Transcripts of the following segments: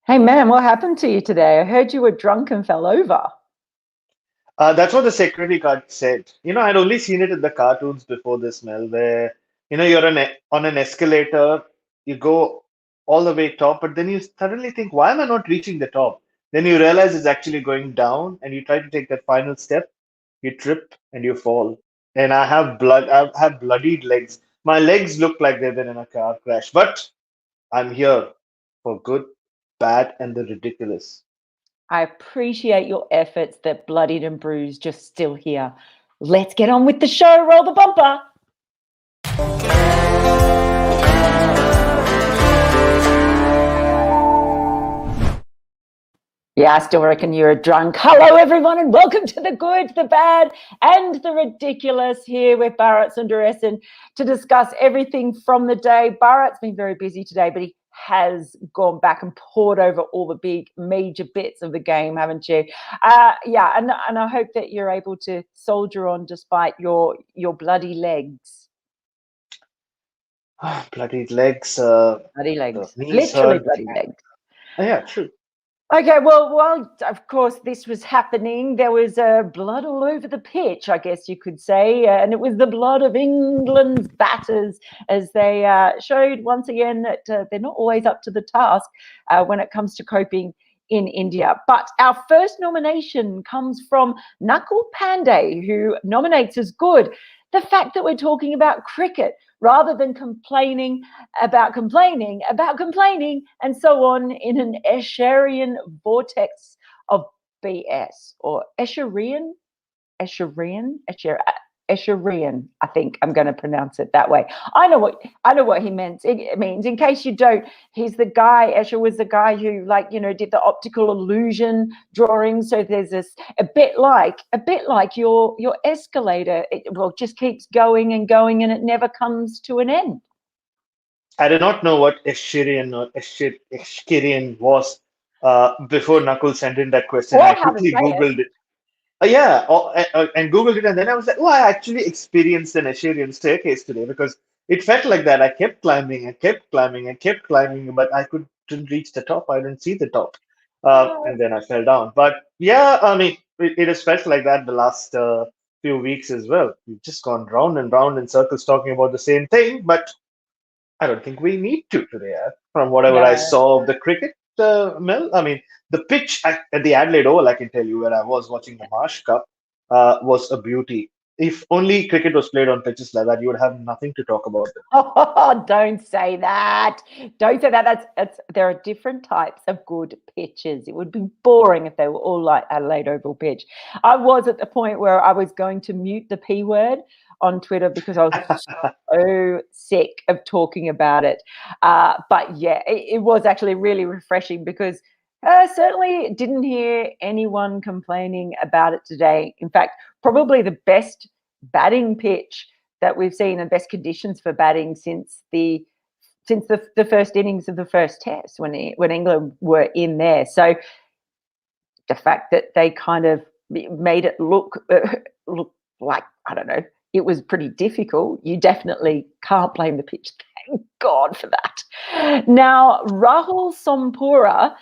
Hey man, what happened to you today? I heard you were drunk and fell over. That's what the security guard said. I'd only seen it in the cartoons before this, Mel, where, you're on an escalator, you go all the way top, but then you suddenly think, why am I not reaching the top? Then you realize it's actually going down, and you try to take that final step, you trip and you fall. And I have bloodied legs. My legs look like they've been in a car crash, but I'm here for good, bad, and the ridiculous. I appreciate your efforts. That bloodied and bruised just still here. Let's get on with the show. Roll the bumper. Yeah, I still reckon you're a drunk. Hello, everyone, and welcome to the good, the bad, and the ridiculous here with Bharat Sundaresan to discuss everything from the day. Bharat's been very busy today, but he has gone back and poured over all the big major bits of the game, haven't you? Yeah, and I hope that you're able to soldier on despite your bloody legs. Bloody legs, Bloody the legs. knees Literally hurt. bloody legs. Yeah, true. Okay, well, of course, this was happening. There was blood all over the pitch, I guess you could say, and it was the blood of England's batters as they showed once again that they're not always up to the task when it comes to coping in India. But our first nomination comes from Knuckle Panda, who nominates as good. The fact that we're talking about cricket rather than complaining, and so on in an Escherian vortex of BS or Escherian. I think I'm going to pronounce it that way. I know what he meant. It means, in case you don't, he's the guy. Escher was the guy who, did the optical illusion drawing. So there's this a bit like your escalator. It just keeps going and going, and it never comes to an end. I did not know what Escherian was before Knuckles sent in that question. I Or how to quickly say it. Googled it. Yeah, and Googled it, and then I was like, oh, I actually experienced an Escherian staircase today because it felt like that. I kept climbing and kept climbing and kept climbing, but I couldn't reach the top. I didn't see the top. And then I fell down. But yeah, I mean, it has felt like that the last few weeks as well. We've just gone round and round in circles talking about the same thing, but I don't think we need to today. From whatever I No. saw of the cricket, Mel, I mean, the pitch at the Adelaide Oval, I can tell you, where I was watching the Marsh Cup, was a beauty. If only cricket was played on pitches like that, you would have nothing to talk about. Oh, don't say that. Don't say that. There are different types of good pitches. It would be boring if they were all like Adelaide Oval pitch. I was at the point where I was going to mute the P word on Twitter because I was so sick of talking about it. But yeah, it was actually really refreshing because certainly didn't hear anyone complaining about it today. In fact, probably the best batting pitch that we've seen and best conditions for batting since the first innings of the first test when England were in there. So the fact that they kind of made it look like, I don't know, it was pretty difficult. You definitely can't blame the pitch. Thank God for that. Now, Rahul Sompura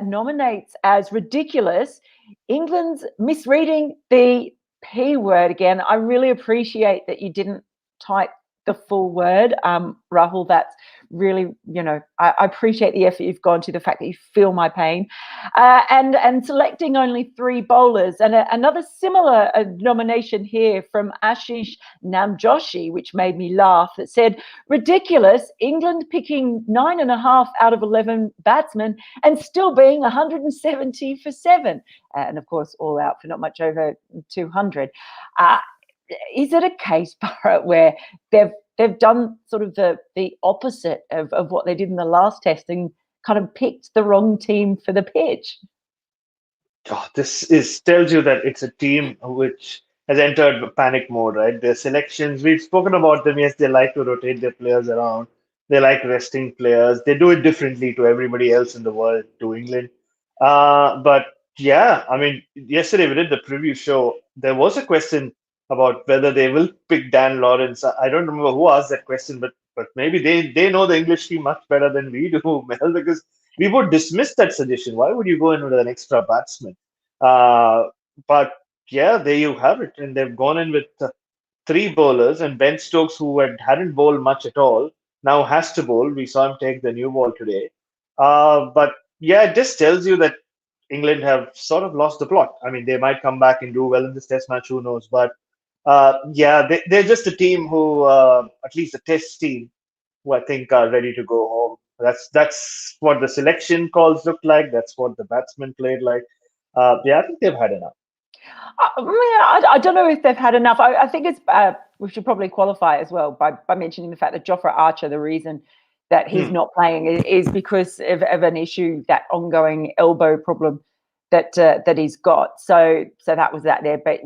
nominates as ridiculous England's misreading the P word again. I really appreciate that you didn't type the full word, Rahul. That's really, I appreciate the effort you've gone to, the fact that you feel my pain, and selecting only 3 bowlers. And another similar nomination here from Ashish Namjoshi, which made me laugh. That said, ridiculous, England picking 9.5 out of 11 batsmen and still being 170 for 7. And of course, all out for not much over 200. Is it a case, Barrett, where they've done sort of the opposite of what they did in the last test and kind of picked the wrong team for the pitch? Oh, this is tells you that it's a team which has entered panic mode, right? Their selections, we've spoken about them. Yes, they like to rotate their players around. They like resting players. They do it differently to everybody else in the world, to England. But yeah, I mean, yesterday we did the preview show. There was a question about whether they will pick Dan Lawrence. I don't remember who asked that question, but maybe they know the English team much better than we do, Mel, because we would dismiss that suggestion. Why would you go in with an extra batsman? Uh, but yeah, there you have it. And they've gone in with three bowlers, and Ben Stokes, who hadn't bowled much at all, now has to bowl. We saw him take the new ball today. But yeah, it just tells you that England have sort of lost the plot. I mean, they might come back and do well in this test match, who knows? But yeah, they're just a team who, at least a test team, who I think are ready to go home. That's what the selection calls looked like. That's what the batsmen played like. Yeah, I think they've had enough. I don't know if they've had enough. I think it's we should probably qualify as well by mentioning the fact that Jofra Archer, the reason that he's not playing is because of an issue, that ongoing elbow problem that he's got. So that was that there. But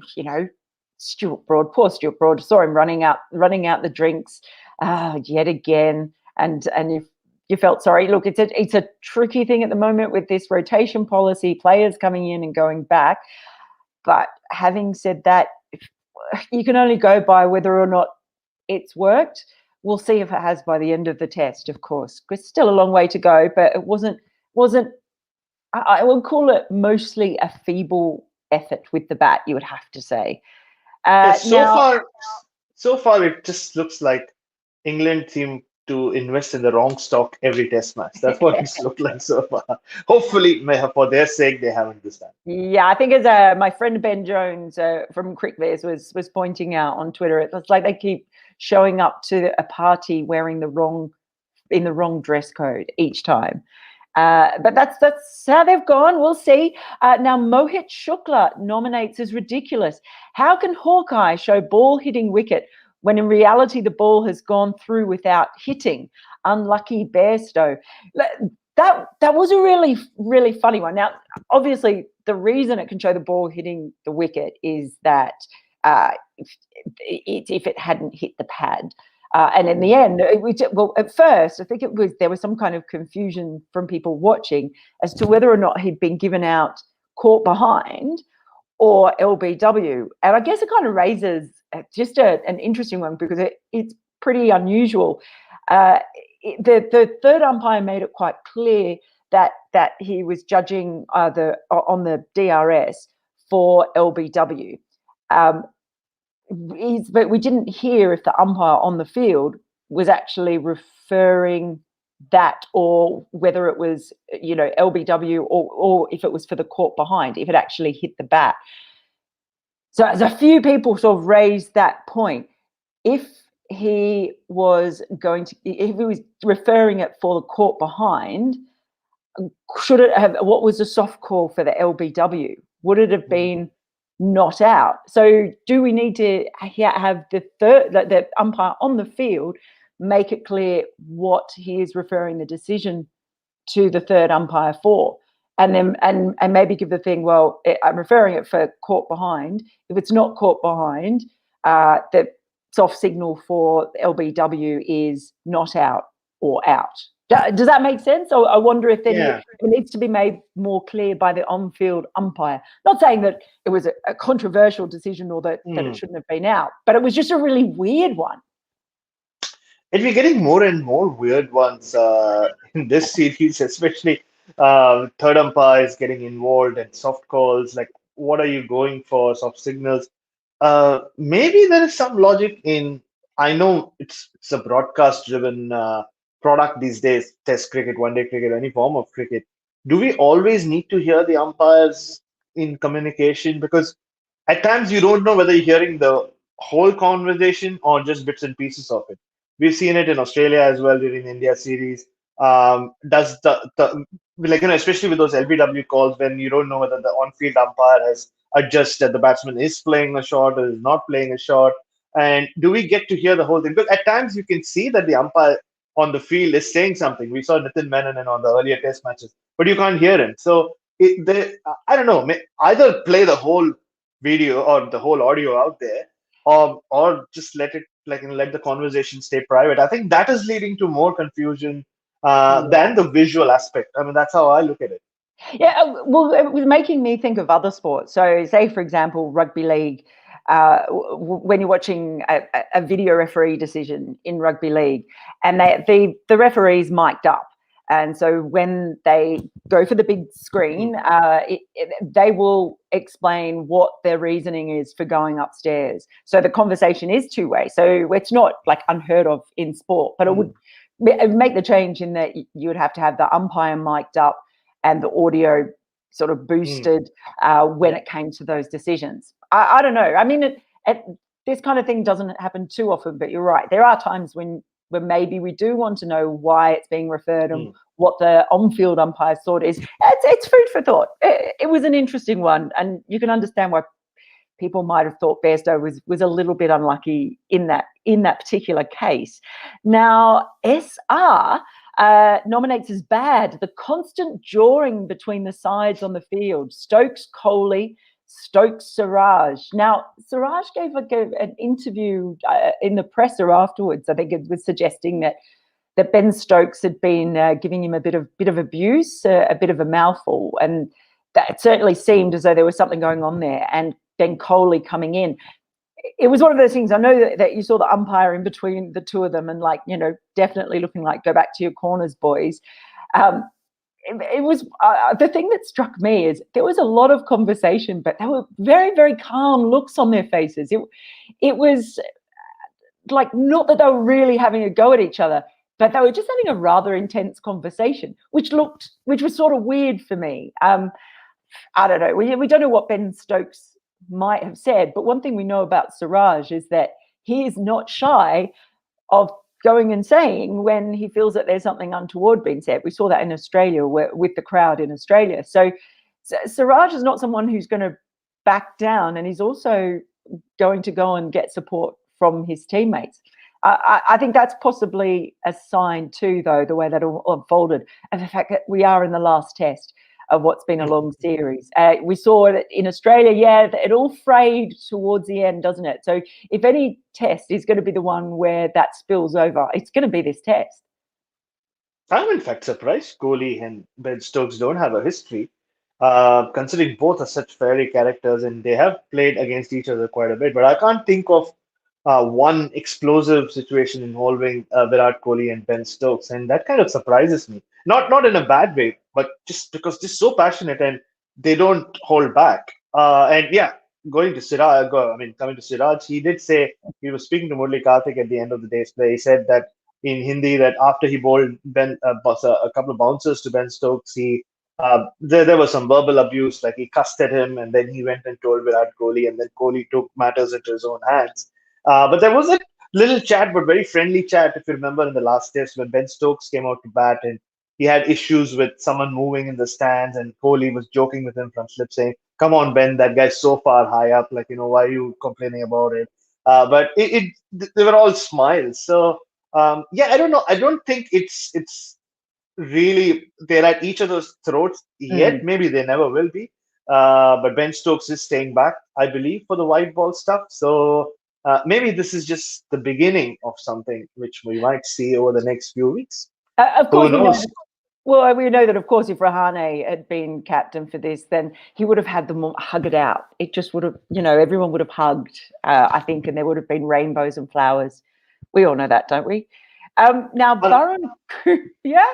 Stuart Broad, poor Stuart Broad, saw him running out the drinks yet again, and you felt sorry. Look, it's a tricky thing at the moment with this rotation policy, players coming in and going back. But having said that, you can only go by whether or not it's worked. We'll see if it has by the end of the test, of course. It's still a long way to go, but it wasn't. I would call it mostly a feeble effort with the bat, you would have to say. Yes, so far, it just looks like England seem to invest in the wrong stock every test match. That's what it's looked like so far. Hopefully, for their sake, they haven't this time. Yeah, I think as my friend Ben Jones from Crickviz was pointing out on Twitter, it's like they keep showing up to a party wearing the wrong dress code each time. But that's how they've gone. We'll see. Now, Mohit Shukla nominates as ridiculous. How can Hawkeye show ball hitting wicket when in reality the ball has gone through without hitting? Unlucky Bairstow. That was a really, really funny one. Now, obviously, the reason it can show the ball hitting the wicket is that if it hadn't hit the pad. And in the end, at first, I think there was some kind of confusion from people watching as to whether or not he'd been given out caught behind or LBW. And I guess it kind of raises just an interesting one because it's pretty unusual. The third umpire made it quite clear that he was judging on the DRS for LBW. But we didn't hear if the umpire on the field was actually referring that, or whether it was LBW or if it was for the caught behind, if it actually hit the bat. So as a few people sort of raised that point, if he was referring it for the caught behind, should it have? What was the soft call for the LBW? Would it have been not out? So do we need to have the umpire on the field make it clear what he is referring the decision to the third umpire for, and then and maybe give the thing, well, I'm referring it for caught behind. If it's not caught behind, the soft signal for LBW is not out or out. Does that make sense? Or I wonder if it needs to be made more clear by the on-field umpire. Not saying that it was a controversial decision or that it shouldn't have been out, but it was just a really weird one. And we're getting more and more weird ones in this series, especially third umpires getting involved and soft calls. Like, what are you going for? Soft signals. Maybe there is some logic in. I know it's a broadcast-driven product these days, test cricket, one-day cricket, any form of cricket. Do we always need to hear the umpires in communication? Because at times you don't know whether you're hearing the whole conversation or just bits and pieces of it. We've seen it in Australia as well during the India series. Does the especially with those LBW calls when you don't know whether the on-field umpire has adjusted that the batsman is playing a shot or is not playing a shot, and do we get to hear the whole thing? Because at times you can see that the umpire on the field is saying something. We saw Nitin Menon on the earlier test matches, but you can't hear him. So I don't know. Either play the whole video or the whole audio out there, or just let the conversation stay private. I think that is leading to more confusion than the visual aspect. I mean, that's how I look at it. Yeah, well, it was making me think of other sports. So, say for example, rugby league. When you're watching a video referee decision in rugby league, and the referee's mic'd up, And so when they go for the big screen, they will explain what their reasoning is for going upstairs. So the conversation is two-way. So it's not like unheard of in sport, but it would make the change in that you would have to have the umpire mic'd up and the audio sort of boosted when it came to those decisions. I don't know. I mean, this kind of thing doesn't happen too often, but you're right. There are times when maybe we do want to know why it's being referred and what the on-field umpire's thought is. It's food for thought. It was an interesting one, and you can understand why people might have thought Bairstow was a little bit unlucky in that particular case. Now, SR nominates as bad the constant jawing between the sides on the field. Stokes, Kohli, Stokes, Siraj. Now, Siraj gave an interview in the presser afterwards. I think it was suggesting that Ben Stokes had been giving him a bit of abuse, a bit of a mouthful, and that certainly seemed as though there was something going on there. And then Kohli coming in. It was one of those things. I know that you saw the umpire in between the two of them and, like, definitely looking like, go back to your corners, boys. It was the thing that struck me is there was a lot of conversation, but there were very, very calm looks on their faces. It was like, not that they were really having a go at each other, but they were just having a rather intense conversation, which was sort of weird for me. I don't know. We don't know what Ben Stokes might have said, but one thing we know about Siraj is that he is not shy of going and saying when he feels that there's something untoward being said. We saw that in Australia with the crowd in Australia. So Siraj is not someone who's going to back down, and he's also going to go and get support from his teammates. I think that's possibly a sign too, though, the way that all unfolded, and the fact that we are in the last test of what's been a long series. We saw it in Australia, it all frayed towards the end, doesn't it? So if any test is going to be the one where that spills over, it's going to be this test. I'm in fact surprised Kohli and Ben Stokes don't have a history, considering both are such fiery characters and they have played against each other quite a bit. But I can't think of one explosive situation involving Virat Kohli and Ben Stokes, and that kind of surprises me. Not in a bad way, but just because they're so passionate and they don't hold back. And yeah, coming to Siraj, he did say he was speaking to Murli Karthik at the end of the day's play. He said that in Hindi that after he bowled a couple of bouncers to Ben Stokes, there was some verbal abuse, like he cussed at him, and then he went and told Virat Kohli, and then Kohli took matters into his own hands. But there was a little chat, but very friendly chat, if you remember, in the last test when Ben Stokes came out to bat and he had issues with someone moving in the stands, and Kohli was joking with him from slip, saying, "Come on, Ben, that guy's so far high up. Like, why are you complaining about it?" But they were all smiles. So yeah, I don't know. I don't think it's really they're at each other's throats yet. Maybe they never will be. But Ben Stokes is staying back, I believe, for the white ball stuff. So maybe this is just the beginning of something which we might see over the next few weeks. Of course, who knows? We know that, of course, if Rahane had been captain for this, then he would have had them hug it out. It just would have, everyone would have hugged, I think, and there would have been rainbows and flowers. We all know that, don't we? Now, Burrow, yeah.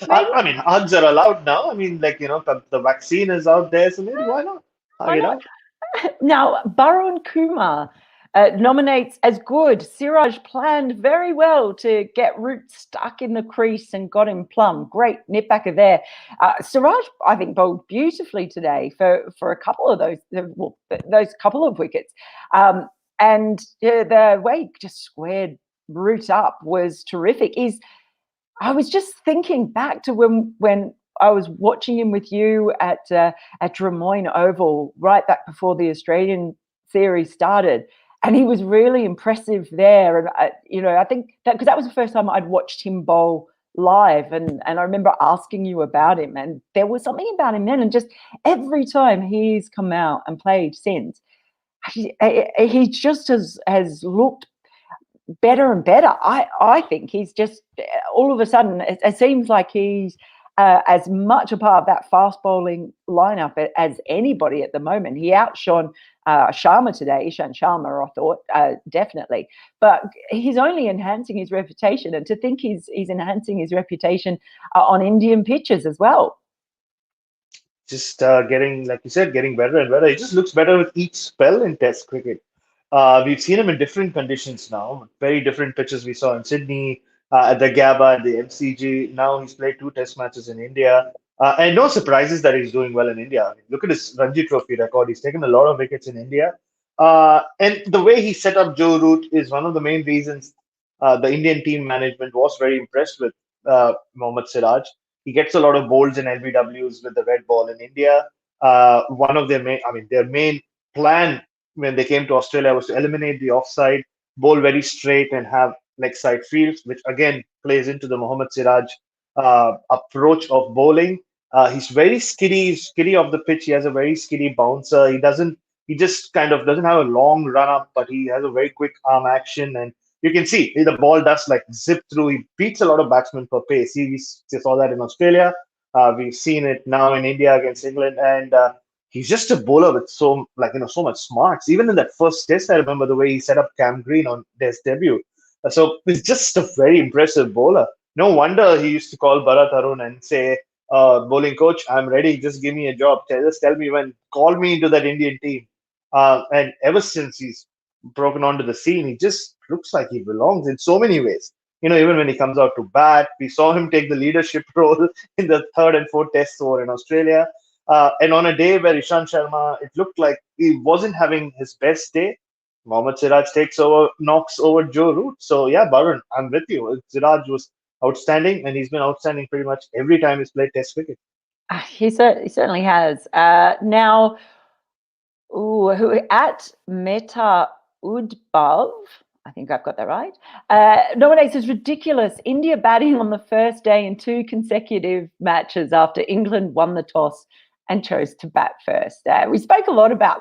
I mean, hugs are allowed now. I mean, the vaccine is out there, so maybe why not? Hug it out. Now, Barun Kumar nominates as good. Siraj planned very well to get Root stuck in the crease and got him plumb. Great nip back of there. Siraj, I think, bowled beautifully today for a couple of those couple of wickets. And the way he just squared Root up was terrific. I was just thinking back to when I was watching him with you at Des Moines Oval right back before the Australian series started, and he was really impressive there. And I think that because that was the first time I'd watched him bowl live, and I remember asking you about him, and there was something about him then, and just every time he's come out and played since, he just has looked better and better. I think he's just all of a sudden it seems like he's as much a part of that fast bowling lineup as anybody at the moment. He outshone Sharma today, Ishant Sharma, I thought, definitely. But he's only enhancing his reputation, and to think he's enhancing his reputation on Indian pitches as well. Just getting, like you said, getting better and better. He just looks better with each spell in Test cricket. We've seen him in different conditions now, very different pitches. We saw in Sydney, at the Gabba, at the MCG. Now he's played two Test matches in India. And no surprises that he's doing well in India. I mean, look at his Ranji Trophy record. He's taken a lot of wickets in India. And the way he set up Joe Root is one of the main reasons the Indian team management was very impressed with Mohammad Siraj. He gets a lot of bowls and LBWs with the red ball in India. One of their main, I mean, their main plan when they came to Australia was to eliminate the offside, bowl very straight, and have leg side fields, which again plays into the Mohammad Siraj approach of bowling. He's very skiddy off the pitch. He has a very skiddy bouncer. He just kind of doesn't have a long run up, but he has a very quick arm action. And you can see the ball does like zip through. He beats a lot of batsmen for pace. We saw that in Australia. We've seen it now in India against England. And he's just a bowler with so much smarts. Even in that first test, I remember the way he set up Cam Green on his debut. So he's just a very impressive bowler. No wonder he used to call Bharat Arun and say, bowling coach, I'm ready. Just give me a job. Just tell me when. Call me into that Indian team. And ever since he's broken onto the scene, he just looks like he belongs in so many ways. Even when he comes out to bat, we saw him take the leadership role in the third and fourth tests over in Australia. And on a day where Ishant Sharma, it looked like he wasn't having his best day, Mohammad Siraj knocks over Joe Root. So yeah, Barun, I'm with you. Siraj was outstanding, and he's been outstanding pretty much every time he's played Test cricket. He certainly has. Now, who at Meta Udbhav, I think I've got that right, nominates as ridiculous. India batting on the first day in 2 consecutive matches after England won the toss and chose to bat first. We spoke a lot about,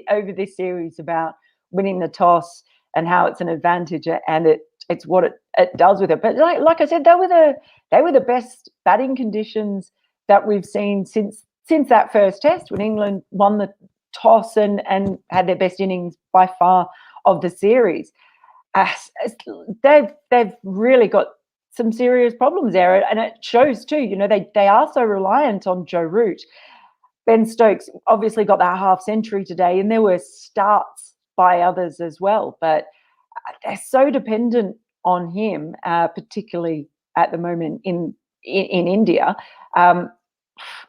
over this series about winning the toss and how it's an advantage, and it's what it does with it. But like I said, they were the best batting conditions that we've seen since that first test when England won the toss and had their best innings by far of the series. They've really got some serious problems there, and it shows too. They are so reliant on Joe Root. Ben Stokes obviously got that half century today, and there were starts by others as well, but they're so dependent on him, particularly at the moment in India.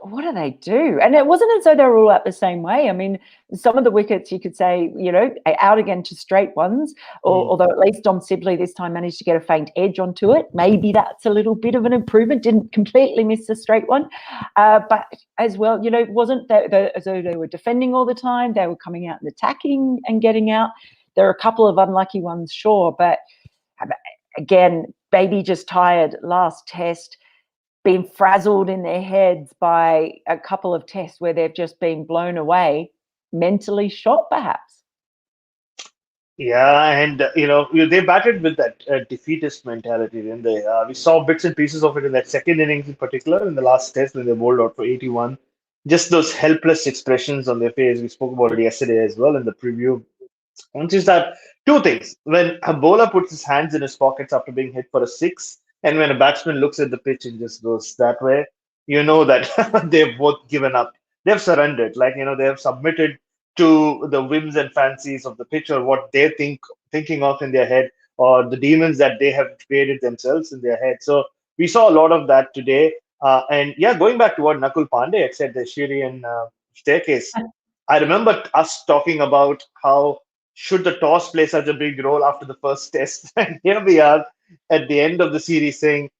What do they do? And it wasn't as though they were all out the same way. I mean, some of the wickets you could say, out again to straight ones, although at least Dom Sibley this time managed to get a faint edge onto it. Maybe that's a little bit of an improvement. Didn't completely miss the straight one. But as well, it wasn't as though they were defending all the time. They were coming out and attacking and getting out. There are a couple of unlucky ones, sure. But again, maybe just tired last test, been frazzled in their heads by a couple of tests where they've just been blown away, mentally shot perhaps. Yeah, and they batted with that defeatist mentality, didn't they? We saw bits and pieces of it in that second innings, in particular, in the last test when they bowled out for 81. Just those helpless expressions on their face. We spoke about it yesterday as well in the preview. Which is that two things: when a bowler puts his hands in his pockets after being hit for a six, and when a batsman looks at the pitch and just goes that way, you know that they've both given up. They've surrendered. They have submitted to the whims and fancies of the pitch, or what they're thinking of in their head, or the demons that they have created themselves in their head. So we saw a lot of that today. And yeah, going back to what Knuckle Panda had said, the Syrian staircase, I remember us talking about how should the toss play such a big role after the first test? And here we are at the end of the series saying,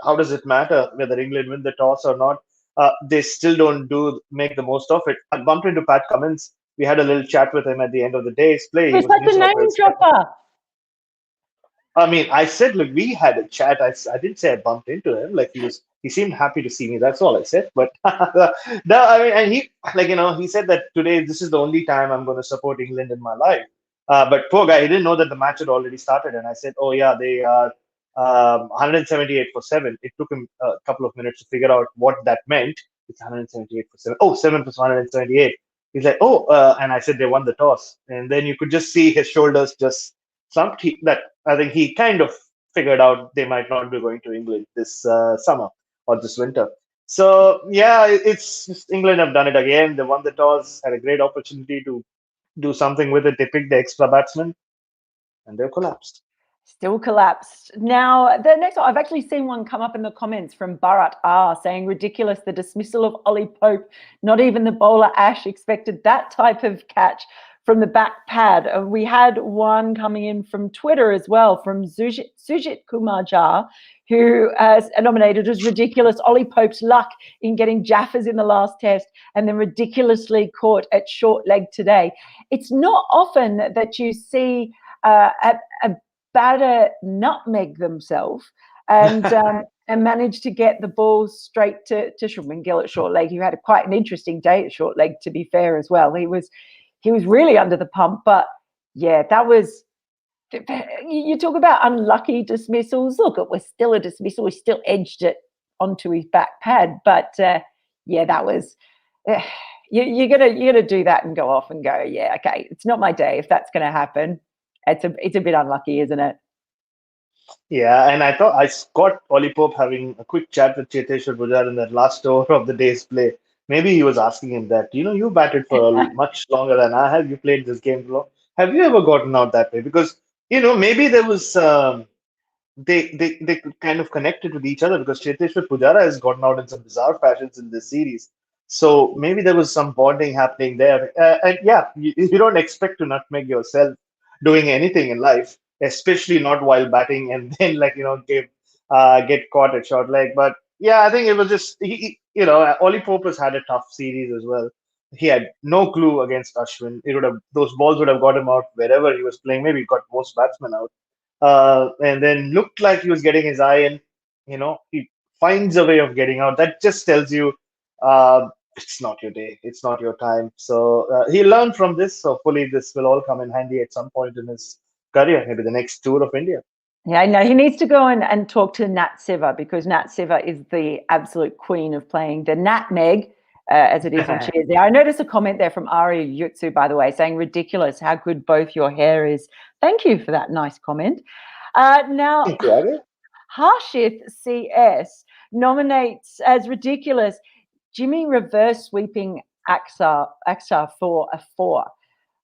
how does it matter whether England win the toss or not? They still don't make the most of it. I bumped into Pat Cummins. We had a little chat with him at the end of the day's play. He's like a name dropper. I mean, I said, look, we had a chat. I didn't say I bumped into him. He seemed happy to see me. That's all I said. But no, I mean, and he said that today, this is the only time I'm going to support England in my life. But poor guy, he didn't know that the match had already started. And I said, oh yeah, they are 178 for 7. It took him a couple of minutes to figure out what that meant. It's 178 for 7. Oh, 7 plus 178. He's like, oh, and I said they won the toss. And then you could just see his shoulders just slumped. That I think he kind of figured out they might not be going to England this summer or this winter. So, yeah, it's just England have done it again. They won the toss, had a great opportunity to do something with it. They picked the extra batsman and they've collapsed. Still collapsed. Now, the next one, I've actually seen one come up in the comments from Bharat R saying, ridiculous, the dismissal of Ollie Pope. Not even the bowler Ash expected that type of catch from the back pad. We had one coming in from Twitter as well, from Sujit Kumar Jha, who has nominated as ridiculous Ollie Pope's luck in getting Jaffers in the last test and then ridiculously caught at short leg today. It's not often that you see a batter nutmeg themselves and managed to get the ball straight to Shubman Gill at short leg. He had quite an interesting day at short leg, to be fair, as well. He was really under the pump, but yeah, that was. You talk about unlucky dismissals. Look, it was still a dismissal. He still edged it onto his back pad, but yeah, that was. You're gonna do that and go off and go, yeah, okay, it's not my day if that's going to happen. It's a bit unlucky, isn't it? Yeah, and I thought I caught Ollie Pope having a quick chat with Cheteshwar Pujara in that last over of the day's play. Maybe he was asking him that, you batted for much longer than I have. You played this game for long. Have you ever gotten out that way? Because, maybe there was they could kind of connected with each other because Cheteshwar Pujara has gotten out in some bizarre fashions in this series. So maybe there was some bonding happening there. And yeah, you don't expect to nutmeg yourself doing anything in life, especially not while batting and then get caught at short leg. But yeah, I think it was just Ollie Pope has had a tough series as well. He had no clue against Ashwin. Those balls would have got him out wherever he was playing. Maybe he got most batsmen out. And then looked like he was getting his eye in. He finds a way of getting out. That just tells you it's not your day. It's not your time. So he learned from this. So hopefully this will all come in handy at some point in his career, maybe the next tour of India. Yeah, I know. He needs to go and talk to Nat Siva because Nat Siva is the absolute queen of playing the nutmeg, as it is in Cheers. I noticed a comment there from Ari Yutsu, by the way, saying, ridiculous how good both your hair is. Thank you for that nice comment. Now, Thank you, Ari. Harshith CS nominates as ridiculous Jimmy reverse sweeping Axar for a 4.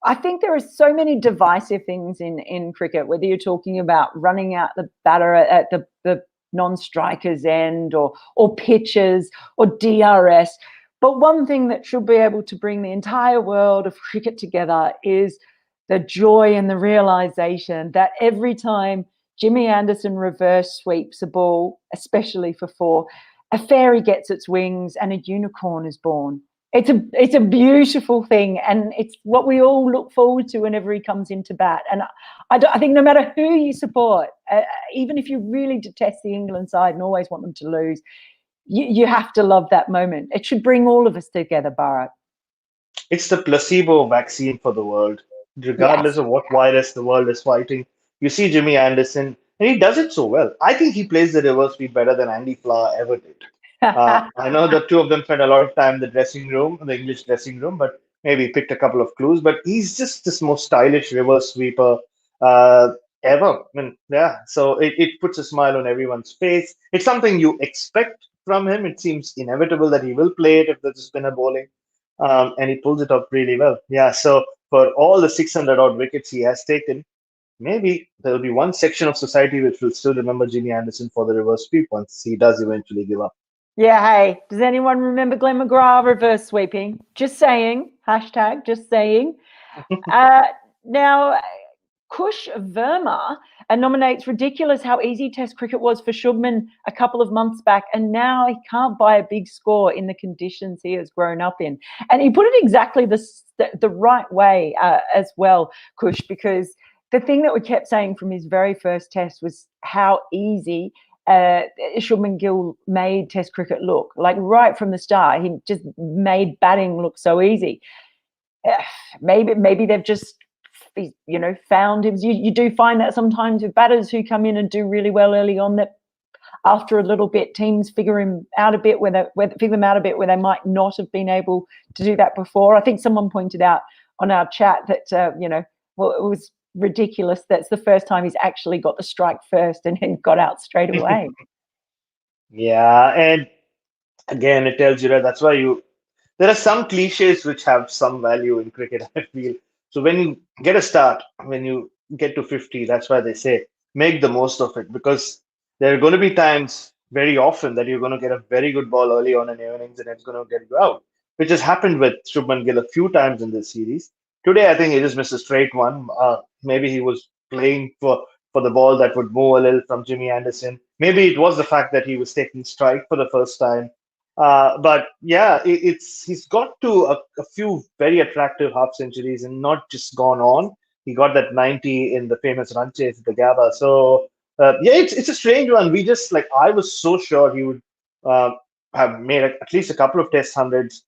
I think there are so many divisive things in cricket, whether you're talking about running out the batter at the non-striker's end or pitches or DRS. But one thing that should be able to bring the entire world of cricket together is the joy and the realization that every time Jimmy Anderson reverse sweeps a ball, especially for 4, a fairy gets its wings and a unicorn is born. It's a beautiful thing, and it's what we all look forward to whenever he comes into bat. And I think no matter who you support, even if you really detest the England side and always want them to lose, you have to love that moment. It should bring all of us together, Bharat. It's the placebo vaccine for the world. Regardless of what virus the world is fighting, you see Jimmy Anderson, and he does it so well. I think he plays the reverse sweep better than Andy Flower ever did. I know the two of them spent a lot of time in the dressing room, the English dressing room, but maybe picked a couple of clues. But he's just this most stylish reverse sweeper ever. I mean, yeah, so it puts a smile on everyone's face. It's something you expect from him. It seems inevitable that he will play it if there's a spinner bowling. And he pulls it off really well. Yeah, so for all the 600 odd wickets he has taken, maybe there will be one section of society which will still remember Jimmy Anderson for the reverse sweep once he does eventually give up. Yeah, hey, does anyone remember Glenn McGrath reverse sweeping? Just saying, hashtag just saying. Now, Kush Verma nominates ridiculous how easy Test cricket was for Shubman a couple of months back, and now he can't buy a big score in the conditions he has grown up in. And he put it exactly the right way as well, Kush, because the thing that we kept saying from his very first Test was how easy Shubman Gill made Test cricket look. Like right from the start, he just made batting look so easy. Maybe they've just found him. You do find that sometimes with batters who come in and do really well early on, that after a little bit, teams figure them out a bit where they might not have been able to do that before. I think someone pointed out on our chat that well, it was ridiculous. That's the first time he's actually got the strike first and then got out straight away. Yeah, and again, it tells you that that's why there are some cliches which have some value in cricket, I feel. So when you get a start, when you get to 50, that's why they say make the most of it, because there are going to be times very often that you're going to get a very good ball early on in your innings and it's going to get you out, which has happened with Shubman Gill a few times in this series. Today, I think he just missed a straight one. Maybe he was playing for the ball that would move a little from Jimmy Anderson. Maybe it was the fact that he was taking strike for the first time. But yeah, he's got to a few very attractive half centuries and not just gone on. He got that 90 in the famous run chase at the Gabba. So yeah, it's a strange one. We just like I was so sure he would uh, have made at least a couple of test hundreds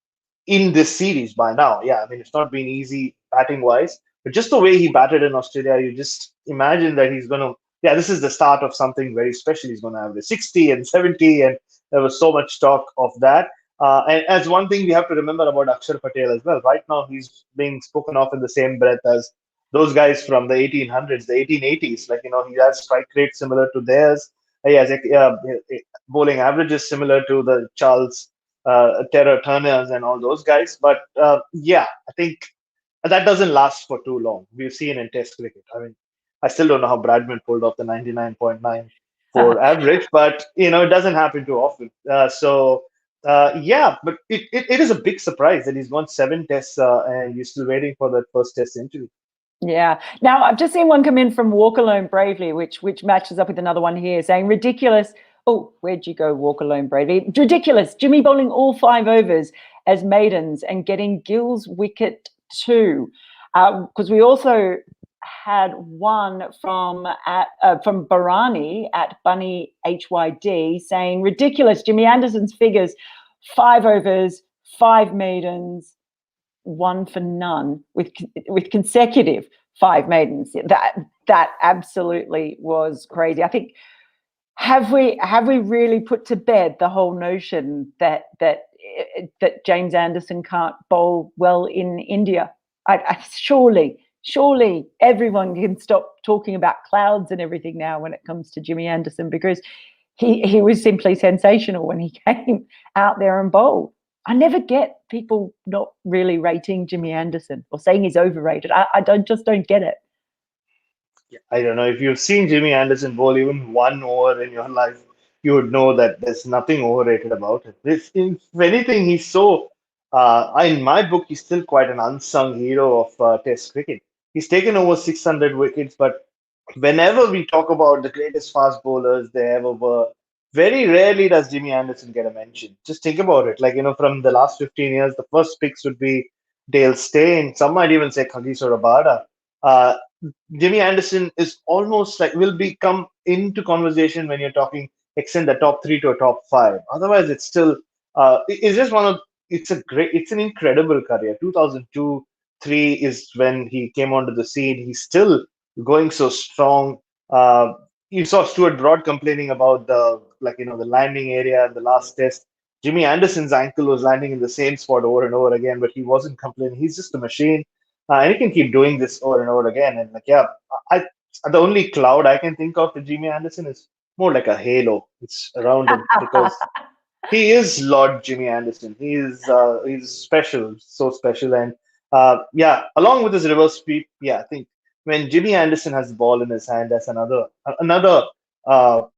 in this series by now. Yeah, I mean it's not been easy batting wise, but just the way he batted in Australia, you just imagine that he's going to. Yeah, this is the start of something very special. He's going to have the 60 and 70 and there was so much talk of that. And as one thing we have to remember about Akshar Patel as well, right now he's being spoken of in the same breath as those guys from the 1800s, the 1880s. Like, he has strike rate similar to theirs. He has bowling averages similar to the Charles Terror Turners and all those guys. But yeah, I think that doesn't last for too long. We've seen in Test cricket. I mean, I still don't know how Bradman pulled off the 99.9 for average, but it doesn't happen too often. Yeah, but it is a big surprise that he's won 7 tests and you're still waiting for that first test century. Yeah. Now I've just seen one come in from Walk Alone Bravely, which matches up with another one here, saying ridiculous. Oh, where'd you go, Walk Alone Bravely? Ridiculous. Jimmy bowling all 5 overs as maidens and getting Gill's wicket too, because we also had one from Barani at Bunny HYD saying ridiculous. Jimmy Anderson's figures 5 overs, 5 maidens, 1 for none with consecutive 5 maidens. That absolutely was crazy. I think have we really put to bed the whole notion that James Anderson can't bowl well in India? Surely everyone can stop talking about clouds and everything now when it comes to Jimmy Anderson, because he was simply sensational when he came out there and bowled. I never get people not really rating Jimmy Anderson or saying he's overrated. I don't get it. I don't know. If you've seen Jimmy Anderson bowl even 1 over in your life, you would know that there's nothing overrated about it. If anything, he's so, in my book, he's still quite an unsung hero of Test cricket. He's taken over 600 wickets, but whenever we talk about the greatest fast bowlers there ever were, very rarely does Jimmy Anderson get a mention. Just think about it. Like, from the last 15 years, the first picks would be Dale Steyn. Some might even say Kagiso Rabada. Uh, Jimmy Anderson is almost like will become into conversation when you're talking extend the top 3 to a top 5. Otherwise, it's still it's just it's an incredible career. 2002, 3 is when he came onto the scene. He's still going so strong. You saw Stuart Broad complaining about the landing area in the last test. Jimmy Anderson's ankle was landing in the same spot over and over again, but he wasn't complaining. He's just a machine. And he can keep doing this over and over again. And I the only cloud I can think of with Jimmy Anderson is more like a halo. It's around him because he is Lord Jimmy Anderson. He's special, so special. And along with his reverse sweep, I think when Jimmy Anderson has the ball in his hand, that's another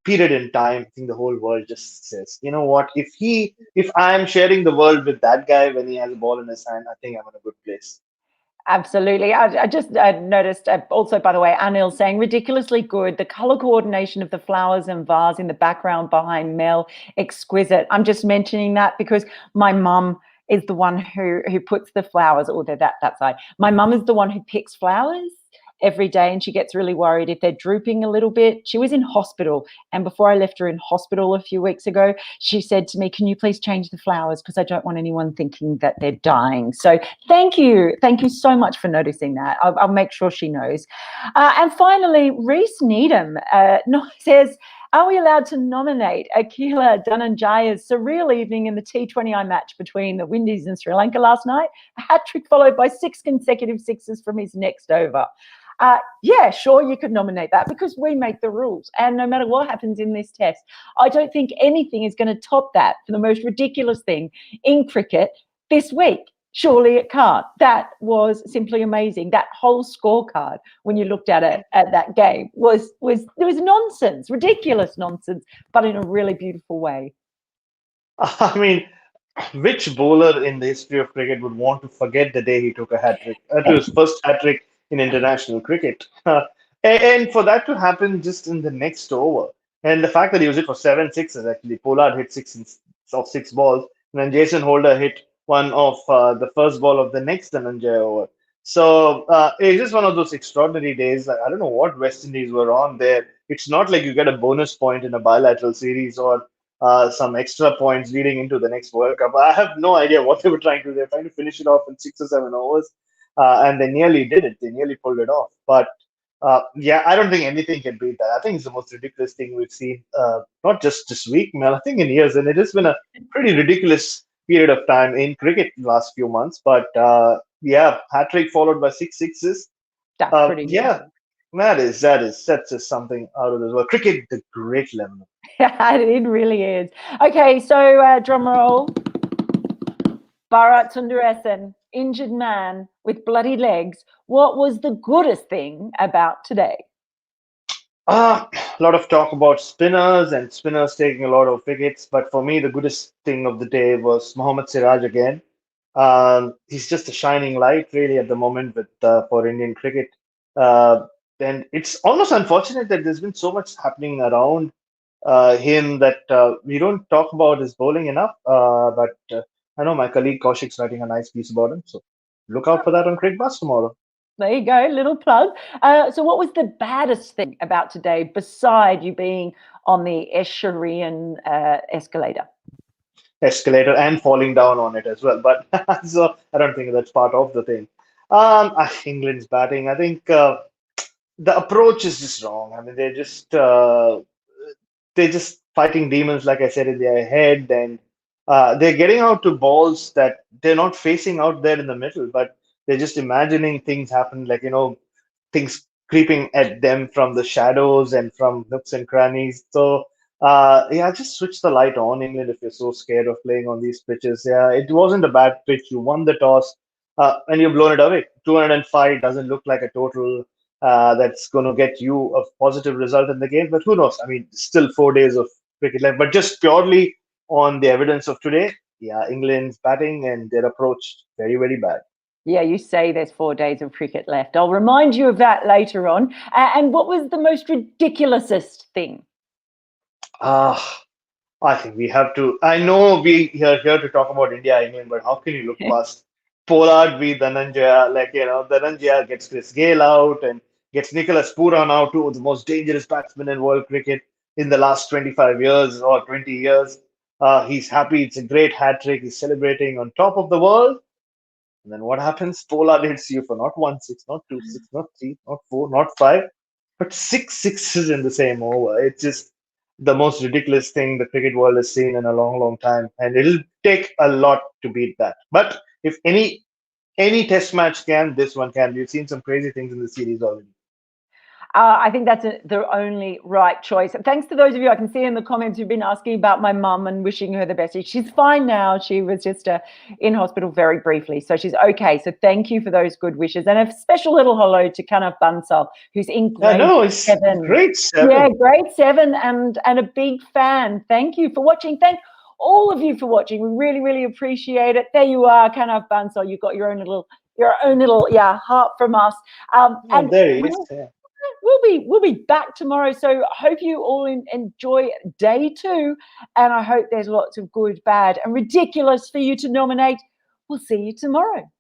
period in time. I think the whole world just says, you know what? If I'm sharing the world with that guy when he has a ball in his hand, I think I'm in a good place. Absolutely. I just noticed also, by the way, Anil saying ridiculously good. The color coordination of the flowers and vase in the background behind Mel, exquisite. I'm just mentioning that because my mum is the one who puts the flowers, or that side. My mum is the one who picks flowers every day, and she gets really worried if they're drooping a little bit. She was in hospital, and before I left her in hospital a few weeks ago, she said to me, "Can you please change the flowers, because I don't want anyone thinking that they're dying." So thank you so much for noticing that. I'll make sure she knows. And finally, Reese Needham says, are we allowed to nominate Akila Dhananjaya's surreal evening in the T20I match between the Windies and Sri Lanka last night? A hat-trick followed by 6 consecutive sixes from his next over. Yeah, sure, you could nominate that, because we make the rules. And no matter what happens in this test, I don't think anything is going to top that for the most ridiculous thing in cricket this week. Surely it can't. That was simply amazing. That whole scorecard, when you looked at it at that game, was nonsense, ridiculous nonsense, but in a really beautiful way. I mean, which bowler in the history of cricket would want to forget the day he took a hat trick? To his first hat trick in international cricket. And for that to happen just in the next over, and the fact that he used it for 7 sixes, actually, Pollard hit 6 balls, and then Jason Holder hit one of the first ball of the next Dhananjaya over. So it's just one of those extraordinary days. I don't know what West Indies were on there. It's not like you get a bonus point in a bilateral series or some extra points leading into the next World Cup. I have no idea what they were trying to do. They were trying to finish it off in 6 or 7 overs, and they nearly did it. They nearly pulled it off. But yeah, I don't think anything can beat that. I think it's the most ridiculous thing we've seen, not just this week, Mel, I think in years. And it has been a pretty ridiculous period of time in cricket the last few months. But yeah, hat trick followed by 6 sixes. That's pretty Yeah, that's just something out of this world. Cricket, the great level. It really is. Okay, so drum roll. Bharat Sundaresan, injured man with bloody legs. What was the goodest thing about today? A lot of talk about spinners and spinners taking a lot of wickets, but for me, the goodest thing of the day was Mohammad Siraj again. He's just a shining light, really, at the moment with for Indian cricket. And it's almost unfortunate that there's been so much happening around him that we don't talk about his bowling enough. But I know my colleague Kaushik's writing a nice piece about him, so look out for that on Cricket Bus tomorrow. There you go, little plug. So what was the baddest thing about today, beside you being on the Escherian escalator? Escalator and falling down on it as well. But so I don't think that's part of the thing. England's batting, I think the approach is just wrong. I mean, they're just fighting demons, like I said, in their head, and they're getting out to balls that they're not facing out there in the middle, but they're just imagining things happen, like things creeping at them from the shadows and from nooks and crannies. So yeah, just switch the light on, England, if you're so scared of playing on these pitches. Yeah, it wasn't a bad pitch. You won the toss, and you've blown it away. 205 doesn't look like a total that's going to get you a positive result in the game. But who knows? I mean, still 4 days of cricket left. But just purely on the evidence of today, yeah, England's batting and their approach, very, very bad. Yeah, you say there's 4 days of cricket left. I'll remind you of that later on. And what was the most ridiculousest thing? I think we have to. I know we are here to talk about India, England, but how can you look past Pollard v Dhananjaya? Dhananjaya gets Chris Gale out and gets Nicholas Pooran out, two of the most dangerous batsmen in world cricket in the last 25 years or 20 years. He's happy. It's a great hat trick. He's celebrating on top of the world. And then what happens? Pollard hits you for not 1 6, not 2 6, not 3, not 4, not 5, but 6 sixes in the same over. It's just the most ridiculous thing the cricket world has seen in a long, long time. And it'll take a lot to beat that. But if any test match can, this one can. We've seen some crazy things in the series already. I think that's the only right choice. Thanks to those of you, I can see in the comments, who've been asking about my mum and wishing her the best. She's fine now. She was just in hospital very briefly, so she's okay. So thank you for those good wishes. And a special little hello to Kanav Bansal, who's in grade 7. Grade 7. Yeah, grade 7 and a big fan. Thank you for watching. Thank all of you for watching. We really, really appreciate it. There you are, Kanav Bansal. You've got your own little heart from us. And there he is. Yeah. We'll be back tomorrow. So I hope you all enjoy day 2, and I hope there's lots of good, bad, and ridiculous for you to nominate. We'll see you tomorrow.